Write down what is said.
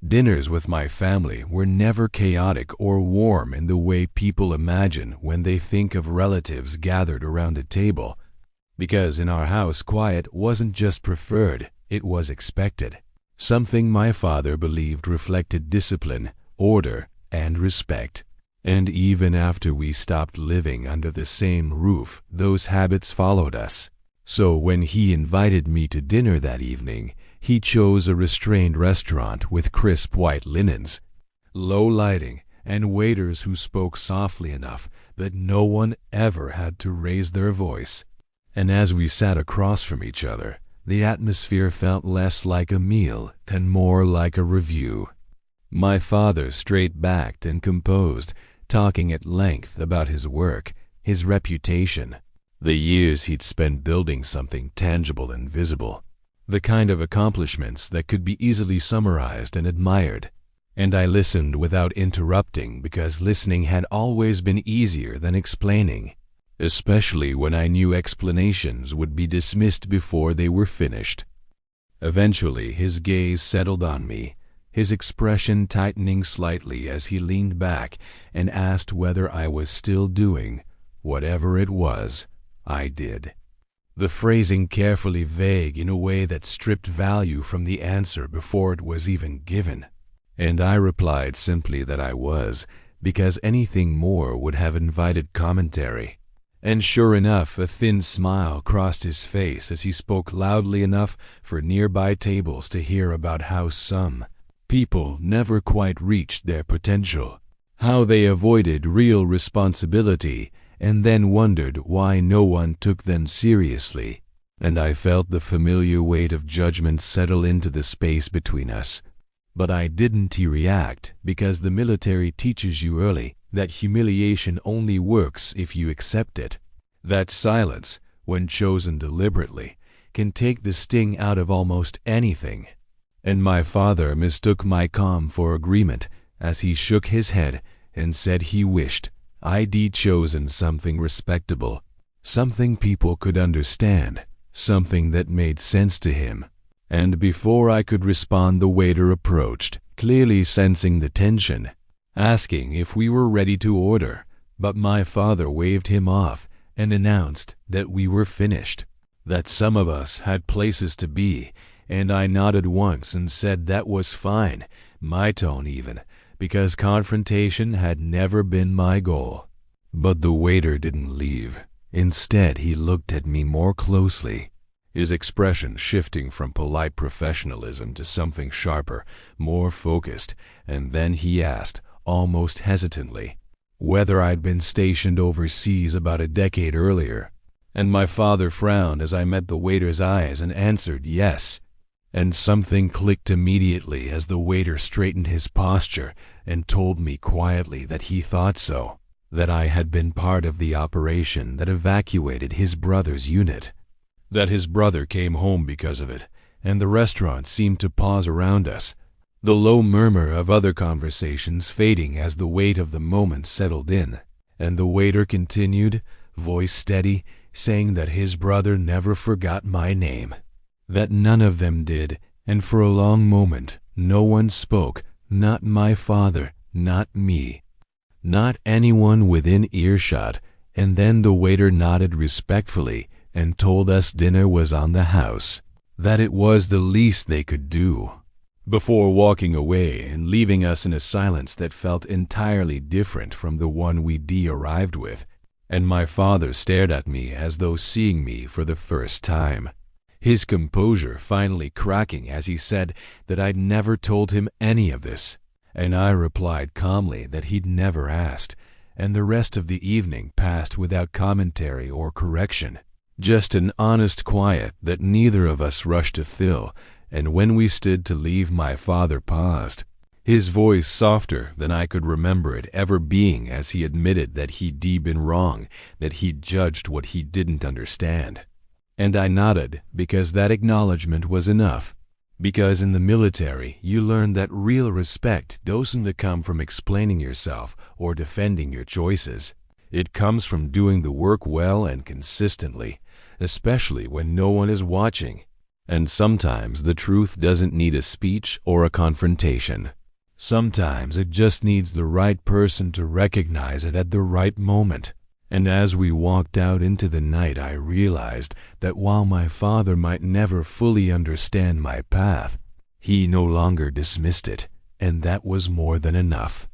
Dinners with my family were never chaotic or warm in the way people imagine when they think of relatives gathered around a table, because in our house quiet wasn't just preferred, it was expected, something my father believed reflected discipline, order, and respect. And even after we stopped living under the same roof, those habits followed us. So when he invited me to dinner that evening, he chose a restrained restaurant with crisp white linens, low lighting, and waiters who spoke softly enough that no one ever had to raise their voice. And as we sat across from each other, the atmosphere felt less like a meal and more like a review. My father straight-backed and composed, talking at length about his work, his reputation, the years he'd spent building something tangible and visible, the kind of accomplishments that could be easily summarized and admired. And I listened without interrupting because listening had always been easier than explaining, especially when I knew explanations would be dismissed before they were finished. Eventually, his gaze settled on me, his expression tightening slightly as he leaned back and asked whether I was still doing whatever it was I did. The phrasing carefully vague in a way that stripped value from the answer before it was even given. And I replied simply that I was, because anything more would have invited commentary. And sure enough, a thin smile crossed his face as he spoke loudly enough for nearby tables to hear about how some people never quite reached their potential, how they avoided real responsibility and then wondered why no one took them seriously. And I felt the familiar weight of judgment settle into the space between us. But I didn't react because the military teaches you early that humiliation only works if you accept it. That silence, when chosen deliberately, can take the sting out of almost anything. And my father mistook my calm for agreement as he shook his head and said he wished I'd chosen something respectable, something people could understand, something that made sense to him. And before I could respond, the waiter approached, clearly sensing the tension, asking if we were ready to order, but my father waved him off and announced that we were finished, that some of us had places to be, and I nodded once and said that was fine, my tone even, because confrontation had never been my goal. But the waiter didn't leave. Instead, he looked at me more closely, his expression shifting from polite professionalism to something sharper, more focused, and then he asked, almost hesitantly, whether I'd been stationed overseas about a decade earlier. And my father frowned as I met the waiter's eyes and answered yes. And something clicked immediately as the waiter straightened his posture and told me quietly that he thought so, that I had been part of the operation that evacuated his brother's unit, that his brother came home because of it, and the restaurant seemed to pause around us, the low murmur of other conversations fading as the weight of the moment settled in. And the waiter continued, voice steady, saying that his brother never forgot my name, that none of them did, and for a long moment no one spoke, not my father, not me, not anyone within earshot. And then the waiter nodded respectfully and told us dinner was on the house, that it was the least they could do, before walking away and leaving us in a silence that felt entirely different from the one we'd arrived with. And my father stared at me as though seeing me for the first time, his composure finally cracking as he said that I'd never told him any of this. And I replied calmly that he'd never asked, and the rest of the evening passed without commentary or correction, just an honest quiet that neither of us rushed to fill. And when we stood to leave, my father paused, his voice softer than I could remember it ever being, as he admitted that he'd been wrong, that he'd judged what he didn't understand. And I nodded because that acknowledgement was enough. Because in the military, you learn that real respect doesn't come from explaining yourself or defending your choices. It comes from doing the work well and consistently, especially when no one is watching. And sometimes the truth doesn't need a speech or a confrontation. Sometimes it just needs the right person to recognize it at the right moment. And as we walked out into the night, I realized that while my father might never fully understand my path, he no longer dismissed it, and that was more than enough.